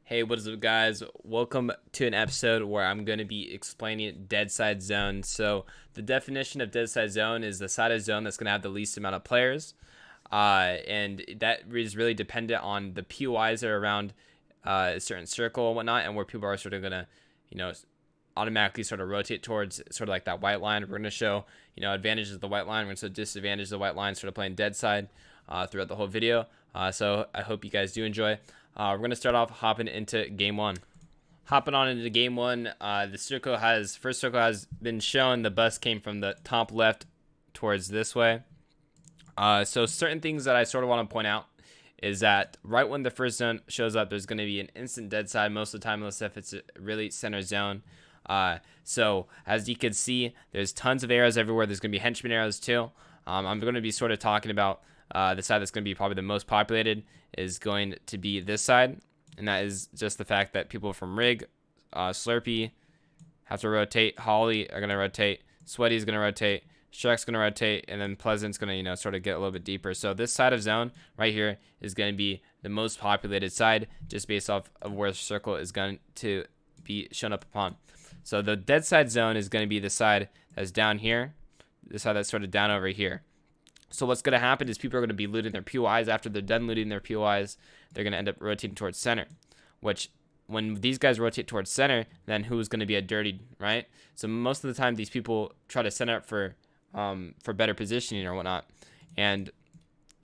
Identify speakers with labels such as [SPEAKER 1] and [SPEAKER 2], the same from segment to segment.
[SPEAKER 1] Hey, what is up, guys? Welcome to an episode where I'm going to be explaining DeadSide zone. So, the definition of DeadSide zone is the side of zone that's going to have the least amount of players, and that is really dependent on the POIs that are around a certain circle and whatnot, and where people are sort of going to, you know, automatically sort of rotate towards sort of like that white line. We're going to show, advantages of the white line. We're going to show disadvantages of the white line, sort of playing DeadSide throughout the whole video. So I hope you guys do enjoy. We're going to start off hopping into game one. Hopping on into game one, the first circle has been shown. The bus came from the top left towards this way. So certain things that I sort of want to point out is that right when the first zone shows up, there's going to be an instant dead side most of the time, unless if it's a really center zone. So as you can see, there's tons of arrows everywhere. There's going to be henchman arrows too. I'm going to be sort of talking about the side that's going to be probably the most populated is going to be this side, and that is just the fact that people from Rig, Slurpee have to rotate, Holly are going to rotate, Sweaty is going to rotate, Shrek's going to rotate, and then Pleasant's going to, sort of get a little bit deeper. So this side of zone right here is going to be the most populated side just based off of where the circle is going to be shown up upon. So the dead side zone is going to be the side that's down here, the side that's sort of down over here. So what's going to happen is people are going to be looting their POIs. After they're done looting their POIs, they're going to end up rotating towards center, which when these guys rotate towards center, then who's going to be a dirty, right? So most of the time, these people try to set up for better positioning or whatnot, and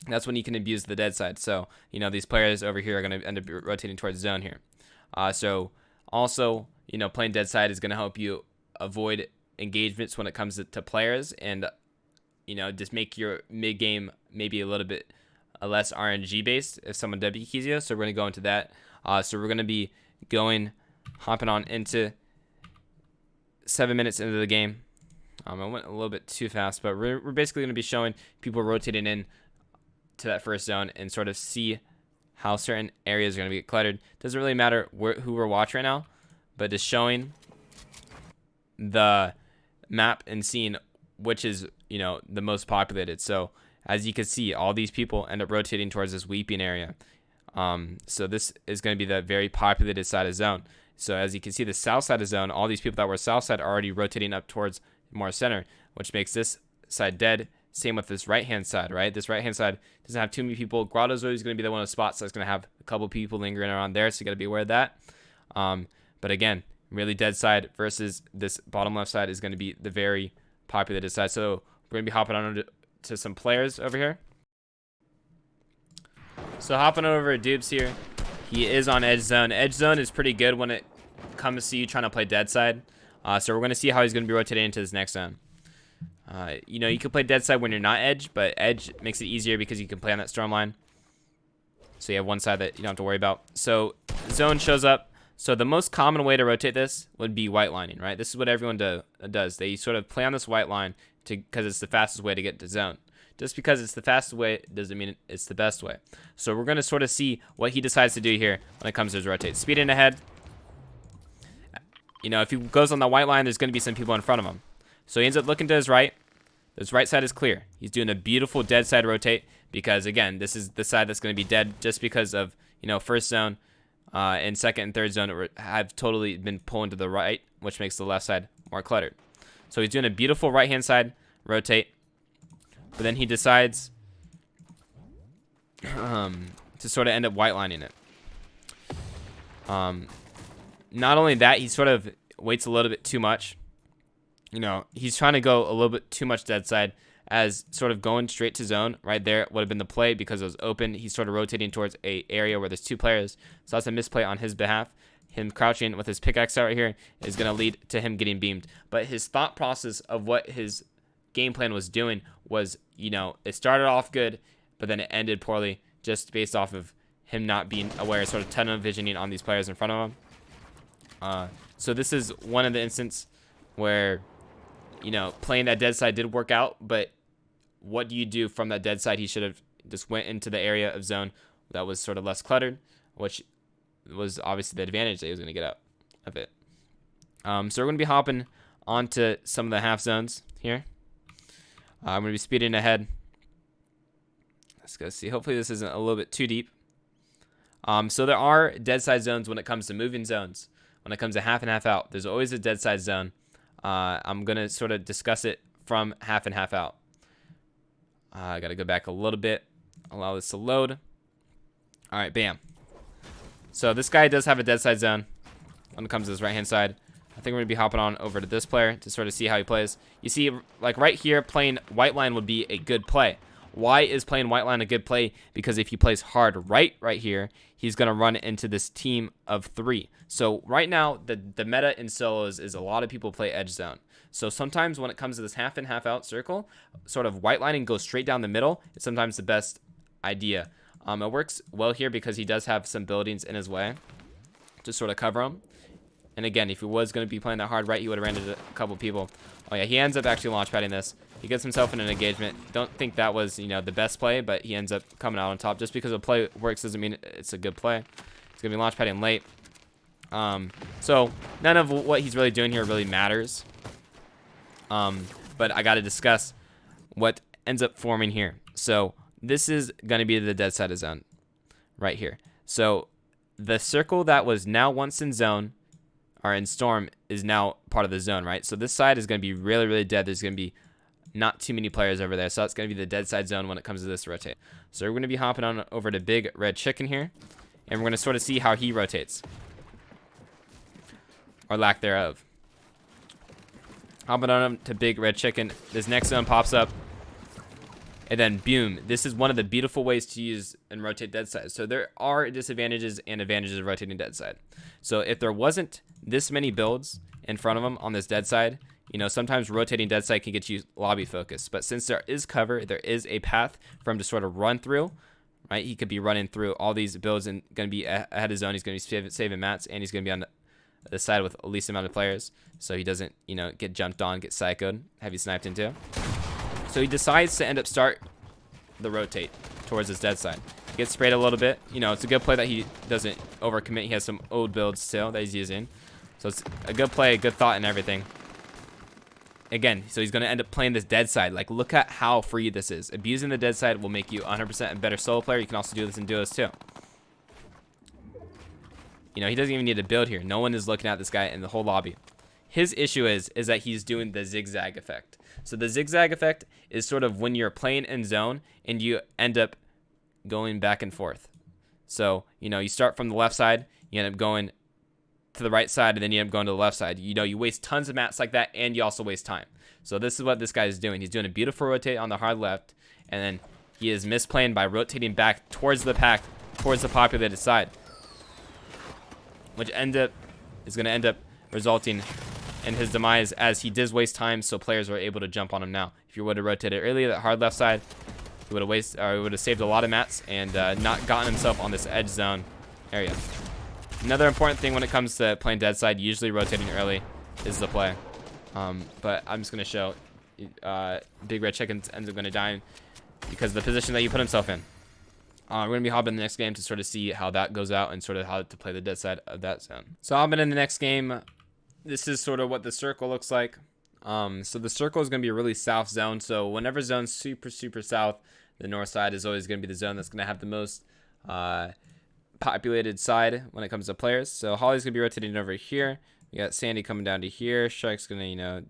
[SPEAKER 1] that's when you can abuse the dead side. So, these players over here are going to end up rotating towards zone here. So also, playing dead side is going to help you avoid engagements when it comes to players, and just make your mid game maybe a little bit less RNG based if someone W keys you. So we're going to go into that. So we're going to be hopping on into 7 minutes into the game. I went a little bit too fast, but we're basically going to be showing people rotating in to that first zone and sort of see how certain areas are going to get cluttered. Doesn't really matter who we're watching right now, but just showing the map and seeing which is the most populated. So as you can see, all these people end up rotating towards this weeping area. So this is going to be the very populated side of zone. So as you can see, the south side of zone, all these people that were south side are already rotating up towards more center, which makes this side dead. Same with this right hand side, right? This right hand side doesn't have too many people. Grotto's always going to be the one of the spots that's going to have a couple people lingering around there, so you got to be aware of that. But again, really dead side versus this bottom left side is going to be the very populated side. So we're going to be hopping on to some players over here. So hopping over to Dupes here. He is on edge zone. Edge zone is pretty good when it comes to you trying to play dead side. So we're going to see how he's going to be rotating into this next zone. You can play dead side when you're not edge, but edge makes it easier because you can play on that storm line. So you have one side that you don't have to worry about. So zone shows up. So the most common way to rotate this would be white lining, right? This is what everyone does. They sort of play on this white line because it's the fastest way to get to zone. Just because it's the fastest way doesn't mean it's the best way. So we're going to sort of see what he decides to do here when it comes to his rotate. Speeding ahead. If he goes on the white line, there's going to be some people in front of him. So he ends up looking to his right. His right side is clear. He's doing a beautiful dead side rotate because, again, this is the side that's going to be dead just because of, first zone and second and third zone have totally been pulling to the right, which makes the left side more cluttered. So he's doing a beautiful right-hand side rotate, but then he decides to sort of end up white lining it. Not only that, he sort of waits a little bit too much. He's trying to go a little bit too much dead side, as sort of going straight to zone right there would have been the play because it was open. He's sort of rotating towards a area where there's two players. So that's a misplay on his behalf. Him crouching with his pickaxe out right here is going to lead to him getting beamed. But his thought process of what his game plan was doing was, it started off good, but then it ended poorly just based off of him not being aware, sort of tunnel visioning on these players in front of him. So this is one of the instances where, playing that dead side did work out, but what do you do from that dead side? He should have just went into the area of zone that was sort of less cluttered, which was obviously the advantage that he was going to get out of it. So we're going to be hopping onto some of the half zones here. I'm going to be speeding ahead. Let's go see. Hopefully this isn't a little bit too deep. So there are dead side zones when it comes to moving zones. When it comes to half and half out, there's always a dead side zone. I'm going to sort of discuss it from half and half out. I got to go back a little bit. Allow this to load. All right, bam. So this guy does have a dead side zone when it comes to this right-hand side. I think we're going to be hopping on over to this player to sort of see how he plays. You see, like right here, playing white line would be a good play. Why is playing white line a good play? Because if he plays hard right here, he's going to run into this team of 3. So right now, the meta in solos is a lot of people play edge zone. So sometimes when it comes to this half in, half out circle, sort of white lining goes straight down the middle is sometimes the best idea. It works well here because he does have some buildings in his way to sort of cover him. And again, if he was going to be playing that hard right, he would have ran into a couple people. Oh yeah, he ends up actually launch padding this. He gets himself in an engagement. Don't think that was, you know, the best play, but he ends up coming out on top. Just because a play works doesn't mean it's a good play. It's going to be launch padding late. So none of what he's really doing here really matters. But I got to discuss what ends up forming here. So this is going to be the dead side of zone right here. So the circle that was now once in zone or in storm is now part of the zone, right? So this side is going to be really, really dead. There's going to be not too many players over there. So that's going to be the dead side zone when it comes to this rotate. So we're going to be hopping on over to Big Red Chicken here. And we're going to sort of see how he rotates. Or lack thereof. Hopping on to Big Red Chicken. This next zone pops up. And then boom. This is one of the beautiful ways to use and rotate dead side. So there are disadvantages and advantages of rotating dead side. So if there wasn't this many builds in front of him on this dead side, you know, sometimes rotating dead side can get you lobby focus. But since there is cover, there is a path for him to sort of run through, right? He could be running through all these builds and going to be ahead of zone. He's going to be saving mats, and he's going to be on the side with the least amount of players. So he doesn't, you know, get jumped on, get psychoed, heavy sniped into. So he decides to end up start the rotate towards his dead side. He gets sprayed a little bit. You know, it's a good play that he doesn't overcommit. He has some old builds still that he's using. So it's a good play, a good thought and everything. Again, so he's going to end up playing this dead side. Like, look at how free this is. Abusing the dead side will make you 100% a better solo player. You can also do this in duos too. You know, he doesn't even need to build here. No one is looking at this guy in the whole lobby. His issue is that he's doing the zigzag effect. So the zigzag effect is sort of when you're playing in zone and you end up going back and forth. So, you know, you start from the left side, you end up going to the right side, and then you end up going to the left side. You know, you waste tons of mats like that, and you also waste time. So this is what this guy is doing. He's doing a beautiful rotate on the hard left, and then he is misplaying by rotating back towards the pack, towards the populated side, which is going to end up resulting in his demise, as he does waste time, so players are able to jump on him now. If you would have rotated earlier, that hard left side, he would have saved a lot of mats and not gotten himself on this edge zone area. Another important thing when it comes to playing dead side, usually rotating early is the play. But I'm just going to show Big Red Chicken ends up going to die because of the position that he put himself in. We're going to be hopping in the next game to sort of see how that goes out and sort of how to play the dead side of that zone. So hopping in the next game, this is sort of what the circle looks like. So the circle is going to be a really south zone. So whenever zone's super, super south, the north side is always going to be the zone that's going to have the most populated side when it comes to players. So Holly's going to be rotating over here. We got Sandy coming down to here. Shark's going to, you know,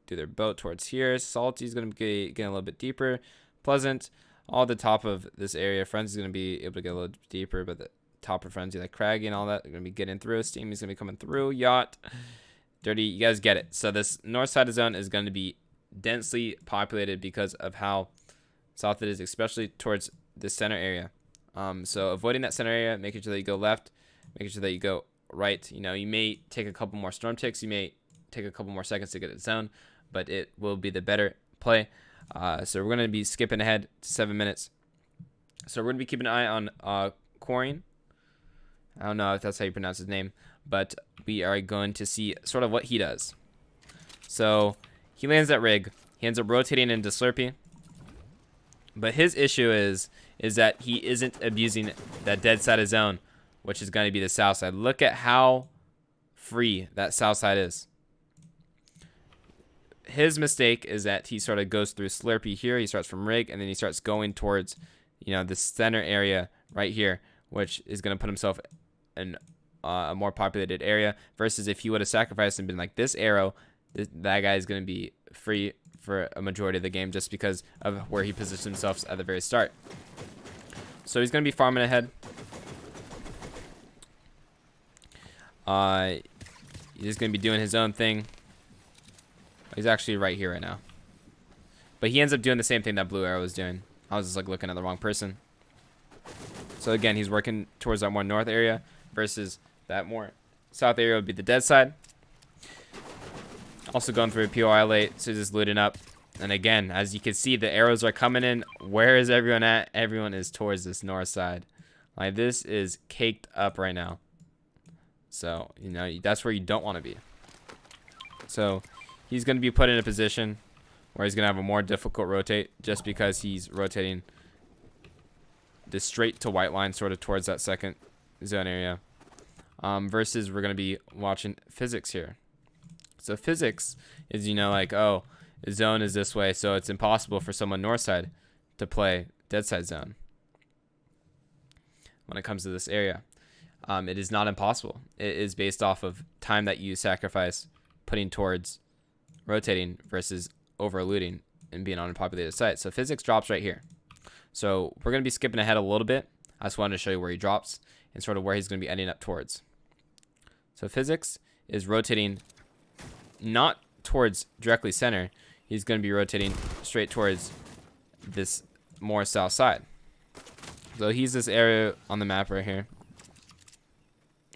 [SPEAKER 1] do their boat towards here. Salty's going to be getting a little bit deeper. Pleasant, all the top of this area. Friends is going to be able to get a little deeper, but the top of Frenzy, like Craggy and all that, are going to be getting through. Steamy's going to be coming through. Yacht, Dirty, you guys get it. So this north side of zone is going to be densely populated because of how south it is, especially towards the center area. So avoiding that center area, making sure that you go left, making sure that you go right. You know, you may take a couple more storm ticks, you may take a couple more seconds to get the zone, but it will be the better play. So we're going to be skipping ahead to 7 minutes. So we're going to be keeping an eye on Corin. I don't know if that's how you pronounce his name, but we are going to see sort of what he does. So he lands that rig. He ends up rotating into Slurpee. But his issue is that he isn't abusing that dead side of zone, which is going to be the south side. Look at how free that south side is. His mistake is that he sort of goes through Slurpee here. He starts from rig, and then he starts going towards, you know, the center area right here, which is going to put himself in a more populated area, versus if he would have sacrificed and been like this arrow, that guy is going to be free for a majority of the game just because of where he positions himself at the very start. So he's going to be farming ahead. He's going to be doing his own thing. He's actually right here right now. But he ends up doing the same thing that blue arrow was doing. I was just like looking at the wrong person. So again, he's working towards that more north area versus that more south area would be the dead side. Also going through a POI late, so just looting up. And again, as you can see, the arrows are coming in. Where is everyone at? Everyone is towards this north side. Like, this is caked up right now. So, you know, that's where you don't want to be. So he's going to be put in a position where he's going to have a more difficult rotate just because he's rotating the straight to white line sort of towards that second zone area. Versus we're going to be watching physics here. So physics is, you know, like, oh, the zone is this way, so it's impossible for someone north side to play dead side zone when it comes to this area. It is not impossible. It is based off of time that you sacrifice putting towards rotating versus over looting and being on a populated site. So physics drops right here. So we're going to be skipping ahead a little bit. I just wanted to show you where he drops and sort of where he's going to be ending up towards. So physics is rotating not towards directly center. He's going to be rotating straight towards this more south side. So he's this area on the map right here.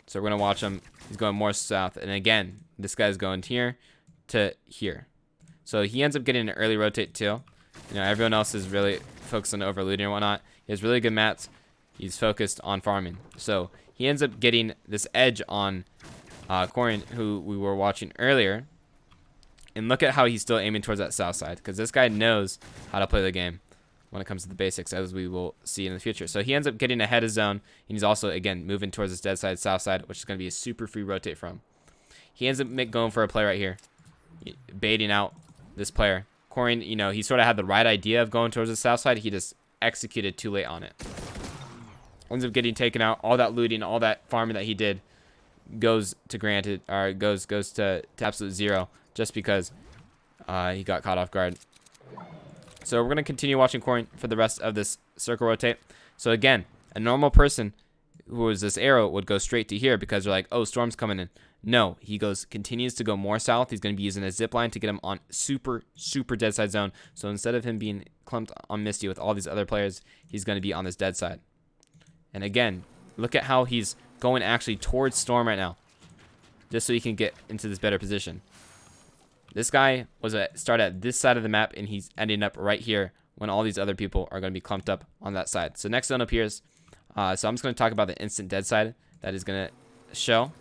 [SPEAKER 1] So we're going to watch him. He's going more south. And again, this guy's going here to here. So he ends up getting an early rotate too. You know, everyone else is really focused on overlooting and whatnot. He has really good mats. He's focused on farming. So he ends up getting this edge on Corin, who we were watching earlier. And look at how he's still aiming towards that south side, because this guy knows how to play the game when it comes to the basics, as we will see in the future. So he ends up getting ahead of zone, and he's also, again, moving towards this dead side, south side, which is going to be a super free rotate from. He ends up going for a play right here, baiting out this player. Corin, you know, he sort of had the right idea of going towards the south side. He just executed too late on it. Ends up getting taken out. All that looting, all that farming that he did goes to granted, or goes to absolute zero, just because he got caught off guard. So we're going to continue watching Corin for the rest of this circle rotate. So again, a normal person who was this arrow would go straight to here because they're like, oh, storm's coming in. No, he continues to go more south. He's going to be using a zip line to get him on super dead side zone. So instead of him being clumped on Misty with all these other players, he's going to be on this dead side. And again, look at how he's going actually towards storm right now, just so he can get into this better position. This guy was started at this side of the map, and he's ending up right here when all these other people are going to be clumped up on that side. So next zone appears. So I'm just going to talk about the instant dead side that is going to show.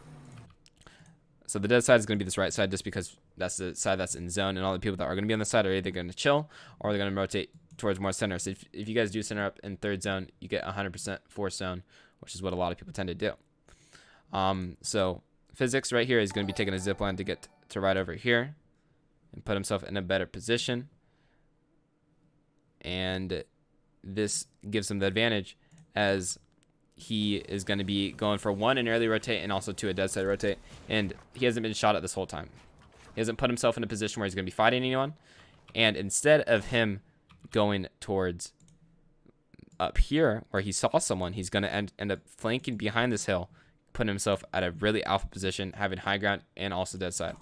[SPEAKER 1] So the dead side is going to be this right side, just because that's the side that's in zone, and all the people that are going to be on the side are either going to chill or they're going to rotate towards more center. So if you guys do center up in third zone, you get 100% fourth zone, which is what a lot of people tend to do. So physics right here is going to be taking a zip line to get to right over here and put himself in a better position. And this gives him the advantage, as he is going to be going for 1, an early rotate, and also 2, a dead side rotate. And he hasn't been shot at this whole time. He hasn't put himself in a position where he's going to be fighting anyone. And instead of him going towards up here where he saw someone, he's going to end up flanking behind this hill, putting himself at a really alpha position, having high ground and also dead side.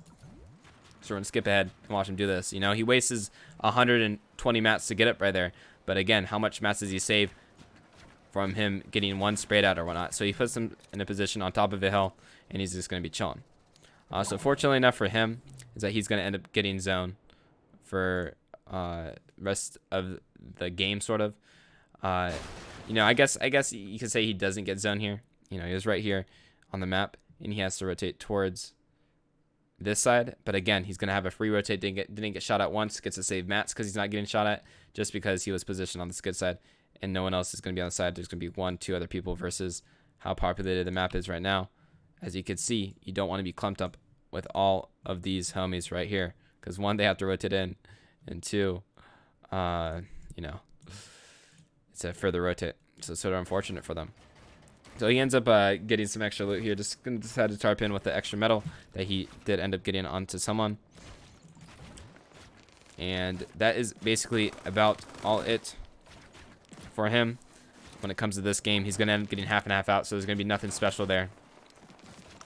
[SPEAKER 1] So we're going to skip ahead and watch him do this. You know, he wastes 120 mats to get up right there. But again, how much mats does he save from him getting one sprayed out or whatnot? So he puts him in a position on top of a hill, and he's just going to be chilling. So fortunately enough for him is that he's going to end up getting zone for rest of the game, sort of. You know, I guess you could say he doesn't get zone here. You know, he was right here on the map, and he has to rotate towards this side. But again, he's going to have a free rotate. Didn't get shot at once. Gets to save mats because he's not getting shot at, just because he was positioned on the skid side, and no one else is going to be on the side. There's going to be 1, 2 other people versus how populated the map is right now. As you can see, you don't want to be clumped up with all of these homies right here, because 1, they have to rotate in, and 2, you know, it's a further rotate. So it's sort of unfortunate for them. So he ends up getting some extra loot here. Just gonna decide to tarp in with the extra metal that he did end up getting onto someone. And that is basically about all it for him when it comes to this game. He's gonna end up getting half and half out, so there's gonna be nothing special there.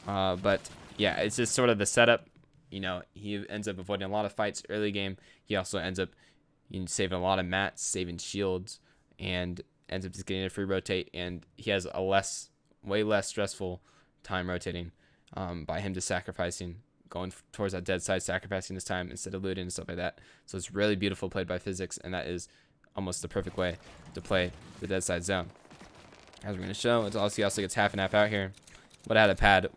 [SPEAKER 1] But yeah, it's just sort of the setup. You know, he ends up avoiding a lot of fights early game. He also ends up saving a lot of mats, saving shields, and ends up just getting a free rotate. And he has a way less stressful time rotating by him just sacrificing, going towards that dead side, sacrificing his time instead of looting and stuff like that. So it's really beautiful played by physics, and that is almost the perfect way to play the dead side zone. As we're going to show, he also gets half and half out here. Would have had a pad,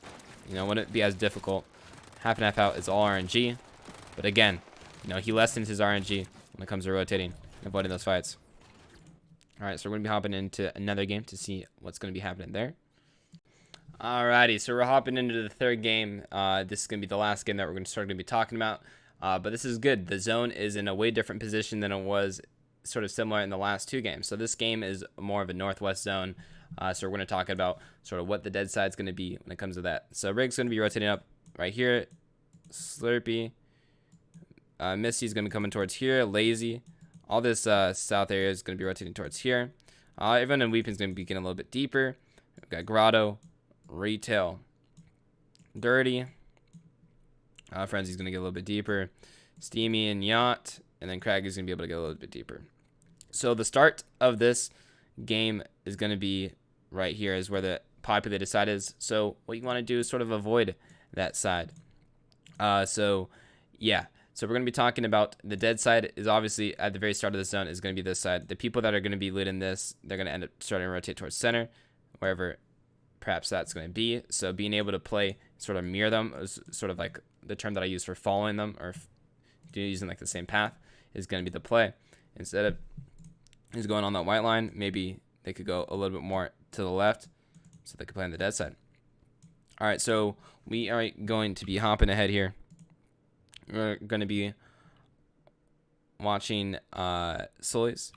[SPEAKER 1] you know, wouldn't be as difficult. Half and half out is all RNG, but again, you know, he lessens his RNG when it comes to rotating and avoiding those fights. All right, so we're going to be hopping into another game to see what's going to be happening there. Alrighty, so we're hopping into the third game. This is going to be the last game that we're going to start to be talking about, but this is good. The zone is in a way different position than it was sort of similar in the last two games. So this game is more of a northwest zone, so we're going to talk about sort of what the dead side is going to be when it comes to that. So Rig's going to be rotating up right here. Slurpee. Misty's going to be coming towards here. Lazy. All this south area is going to be rotating towards here. Everyone in Weeping's going to be getting a little bit deeper. We've got Grotto, Retail, Dirty. Frenzy's going to get a little bit deeper. Steamy and Yacht. And then Craggy's going to be able to get a little bit deeper. So the start of this game is going to be right here is where the populated side is. So what you want to do is sort of avoid that side. So yeah, so we're going to be talking about the dead side is obviously at the very start of the zone is going to be this side. The people that are going to be looting this, they're going to end up starting to rotate towards center, wherever perhaps that's going to be. So being able to play, sort of mirror them, is sort of like the term that I use for following them or using like the same path is going to be the play. Instead of he's going on that white line, maybe they could go a little bit more to the left so they could play on the dead side. All right, so we are going to be hopping ahead here. We're going to be watching Sully's.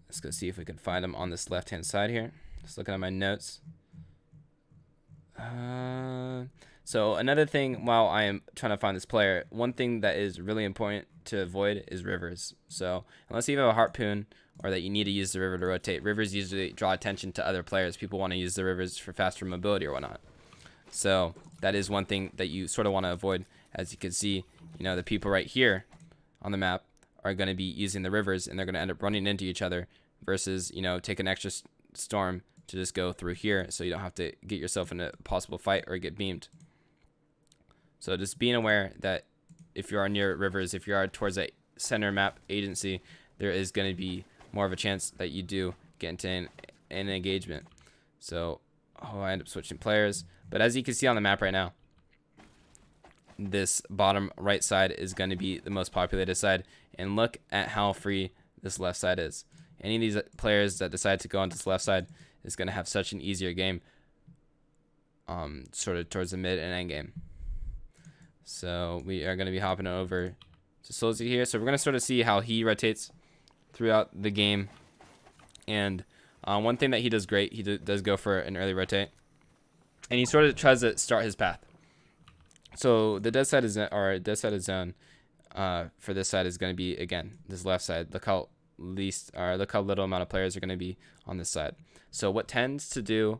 [SPEAKER 1] Let's go see if we can find him on this left-hand side here. Just looking at my notes. So another thing while I am trying to find this player, one thing that is really important to avoid is rivers. So unless you have a harpoon or that you need to use the river to rotate, rivers usually draw attention to other players. People want to use the rivers for faster mobility or whatnot. So that is one thing that you sort of want to avoid. As you can see, you know, the people right here on the map are going to be using the rivers, and they're going to end up running into each other versus, you know, take an extra storm to just go through here so you don't have to get yourself in a possible fight or get beamed. So just being aware that if you are near rivers, if you are towards a center map agency, there is going to be more of a chance that you do get into an engagement. So, I end up switching players. But as you can see on the map right now, this bottom right side is going to be the most populated side. And look at how free this left side is. Any of these players that decide to go on this left side is going to have such an easier game sort of towards the mid and end game. So we are going to be hopping over to Solzy here. So we're going to sort of see how he rotates throughout the game. And one thing that he does great, he does go for an early rotate. And he sort of tries to start his path. So the dead side is zone for this side is going to be, again, this left side. Look how little amount of players are going to be on this side. So what tends to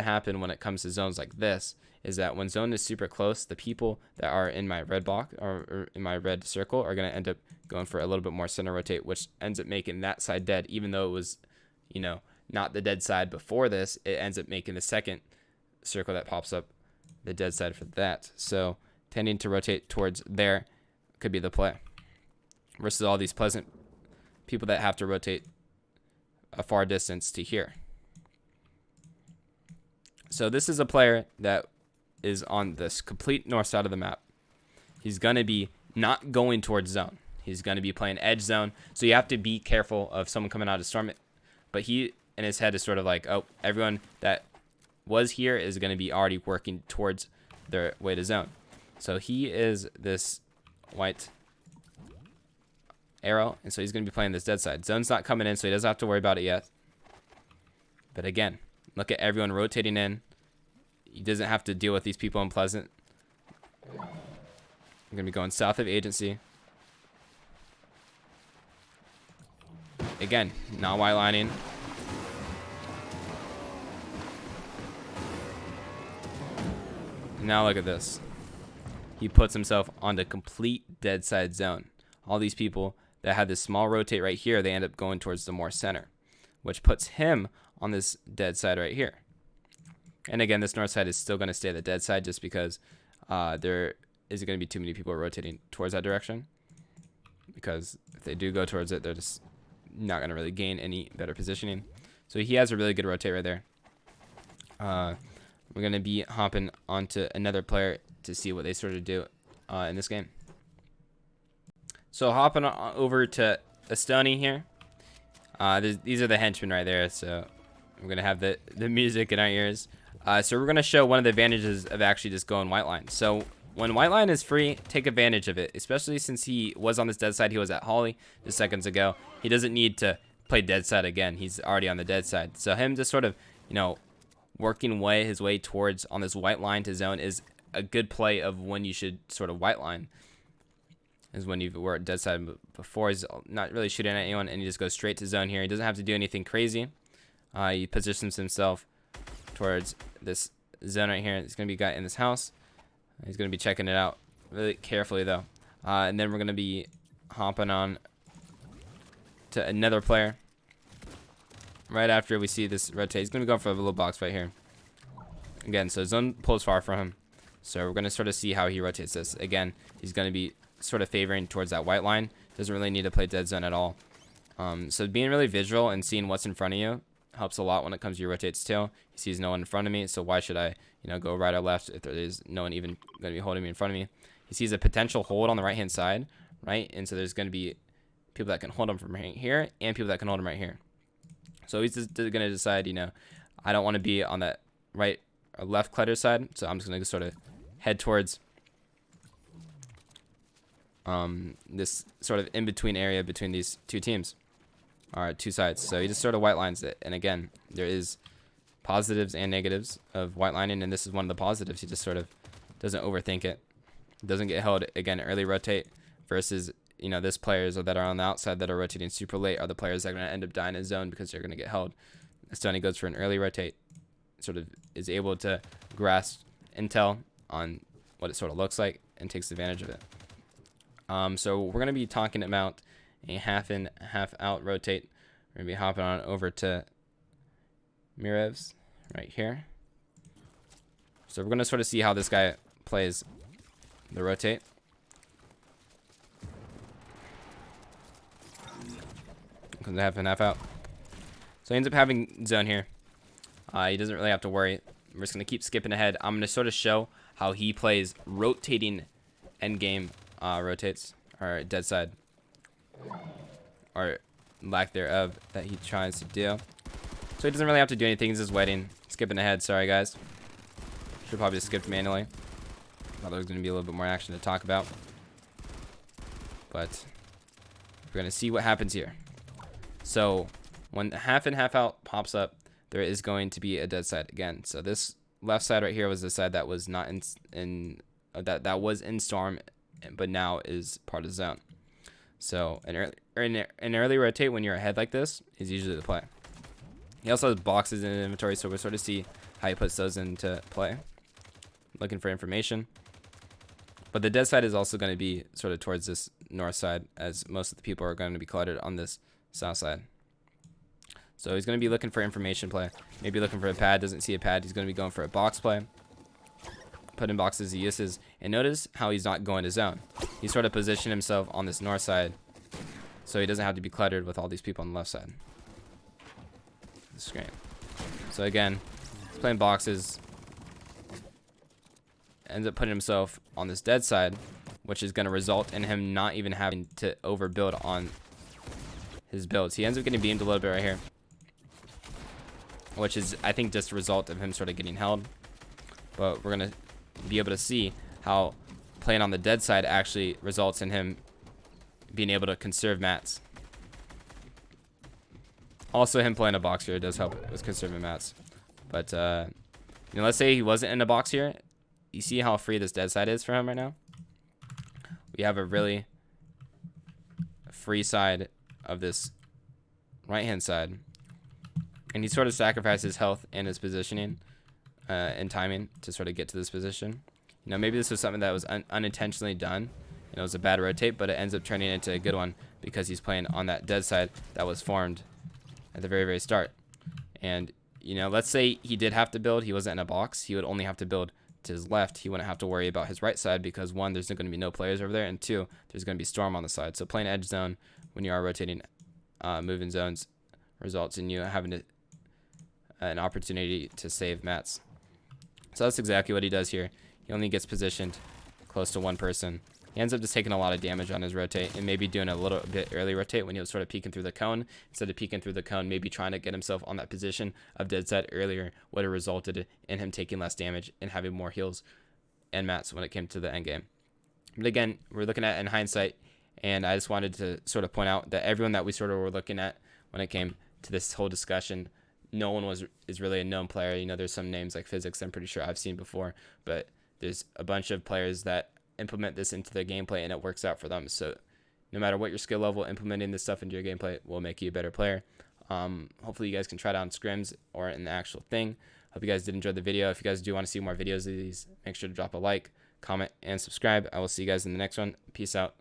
[SPEAKER 1] happen when it comes to zones like this is that when zone is super close, the people that are in my red block or in my red circle are going to end up going for a little bit more center rotate, which ends up making that side dead, even though it was, you know, not the dead side before this. It ends up making the second circle that pops up the dead side for that. So tending to rotate towards there could be the play versus all these pleasant people that have to rotate a far distance to here. So this is a player that is on this complete north side of the map. He's going to be not going towards zone. He's going to be playing edge zone. So you have to be careful of someone coming out to storm it. But he in his head is sort of like, oh, everyone that was here is going to be already working towards their way to zone. So he is this white arrow, and so he's going to be playing this dead side. Zone's not coming in, so he doesn't have to worry about it yet. But again, Look at everyone rotating in. He doesn't have to deal with these people in Pleasant. I'm going to be going south of Agency. Again, not white lining. Now look at this. He puts himself on the complete dead side zone. All these people that had this small rotate right here, they end up going towards the more center, which puts him on this dead side right here. And again, this north side is still going to stay the dead side just because there isn't going to be too many people rotating towards that direction. Because if they do go towards it, they're just not going to really gain any better positioning. So he has a really good rotate right there. We're going to be hopping onto another player to see what they sort of do in this game. So hopping over to Estoni here. These are the henchmen right there. So we're going to have the music in our ears. So we're going to show one of the advantages of actually just going white line. So when white line is free, take advantage of it, especially since he was on this dead side. He was at Holly just seconds ago. He doesn't need to play dead side again. He's already on the dead side. So him just sort of, you know, working his way towards on this white line to zone is a good play of when you should sort of white line. Is when you were at dead side before. He's not really shooting at anyone, and he just goes straight to zone here. He doesn't have to do anything crazy. He positions himself towards this zone right here. There's going to be a guy in this house. He's going to be checking it out really carefully, though. And then we're going to be hopping on to another player. Right after we see this rotate, he's going to be going for a little box right here. Again, so zone pulls far from him. So we're going to sort of see how he rotates this. Again, he's going to be sort of favoring towards that white line. Doesn't really need to play dead zone at all. So being really visual and seeing what's in front of you helps a lot when it comes to your rotates too. He sees no one in front of me, so why should I, go right or left if there is no one even going to be holding me in front of me? He sees a potential hold on the right hand side, right? And so there's going to be people that can hold him from right here and people that can hold him right here. So he's just going to decide, I don't want to be on that right or left clutter side, so I'm just going to sort of head towards this sort of in-between area between these two teams, or two sides. So he just sort of white lines it. And again, there is positives and negatives of white lining, and this is one of the positives. He just sort of doesn't overthink it. Doesn't get held. Again, early rotate versus, this players that are on the outside that are rotating super late are the players that are going to end up dying in zone because they're going to get held. Estoni goes for an early rotate, sort of is able to grasp intel on what it sort of looks like and takes advantage of it. So we're going to be talking about a half in, half out rotate. We're going to be hopping on over to Mirev's right here. So we're going to sort of see how this guy plays the rotate. Comes half in, half out. So he ends up having zone here. He doesn't really have to worry. We're just going to keep skipping ahead. I'm going to sort of show how he plays rotating endgame rotates, or dead side, or lack thereof, that he tries to do. So he doesn't really have to do anything. He's just waiting. Skipping ahead. Sorry, guys. Should probably just skipped manually. Thought there was going to be a little bit more action to talk about. But we're going to see what happens here. So when half in, half out pops up, there is going to be a dead side again. So this left side right here was the side that was not that was in storm, but now is part of zone. So an early rotate when you're ahead like this is usually the play. He also has boxes in his inventory, so we'll sort of see how he puts those into play. Looking for information. But the dead side is also going to be sort of towards this north side, as most of the people are going to be cluttered on this south side. So he's going to be looking for information play. Maybe looking for a pad. Doesn't see a pad. He's going to be going for a box play. Put in boxes he uses. And notice how he's not going to zone. He sort of positioned himself on this north side, so he doesn't have to be cluttered with all these people on the left side. This is great. So again, he's playing boxes. Ends up putting himself on this dead side, which is going to result in him not even having to overbuild on his builds. He ends up getting beamed a little bit right here, which is, I think, just a result of him sort of getting held. But we're going to be able to see how playing on the dead side actually results in him being able to conserve mats. Also, him playing a box here does help with conserving mats. But let's say he wasn't in a box here. You see how free this dead side is for him right now? We have a really free side of this right-hand side. And he sort of sacrificed his health and his positioning and timing to sort of get to this position. Maybe this was something that was unintentionally done. It was a bad rotate, but it ends up turning into a good one because he's playing on that dead side that was formed at the very, very start. And, let's say he did have to build. He wasn't in a box. He would only have to build to his left. He wouldn't have to worry about his right side because, one, there's going to be no players over there, and two, there's going to be storm on the side. So playing edge zone when you are rotating moving zones results in you having an opportunity to save mats. So that's exactly what he does here. He only gets positioned close to one person. He ends up just taking a lot of damage on his rotate and maybe doing a little bit early rotate when he was sort of peeking through the cone. Instead of peeking through the cone, maybe trying to get himself on that position of dead side earlier would have resulted in him taking less damage and having more heals and mats when it came to the end game. But again, we're looking at in hindsight, and I just wanted to sort of point out that everyone that we sort of were looking at when it came to this whole discussion, no one is really a known player. There's some names like Physics I'm pretty sure I've seen before, but there's a bunch of players that implement this into their gameplay and it works out for them. So no matter what your skill level, implementing this stuff into your gameplay will make you a better player. Hopefully you guys can try it on scrims or in the actual thing. Hope you guys did enjoy the video. If you guys do want to see more videos of these, make sure to drop a like, comment, and subscribe. I will see you guys in the next one. Peace out.